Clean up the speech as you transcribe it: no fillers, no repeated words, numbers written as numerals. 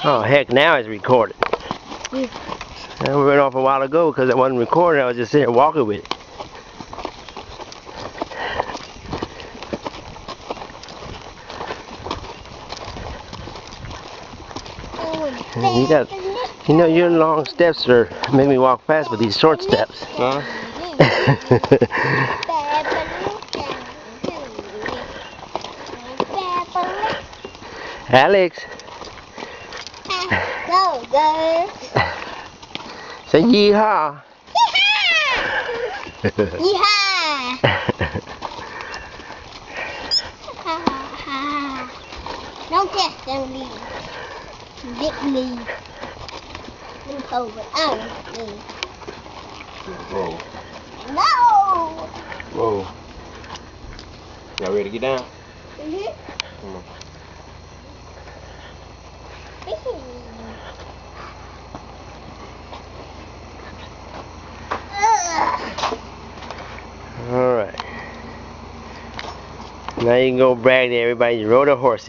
Oh heck, now it's recorded. Yeah. And we went off a while ago because I wasn't recording. I was just sitting here walking with it. You know, your long steps are make me walk fast with these short steps. Huh? Alex. Go, go. Say yeehaw. Yeehaw. Don't test them leaves. Dip leaves. Them over. Leaves. Whoa. No. Whoa. Y'all ready to get down? Mhm. Come on. Alright. Now you can go brag to everybody you rode a horse.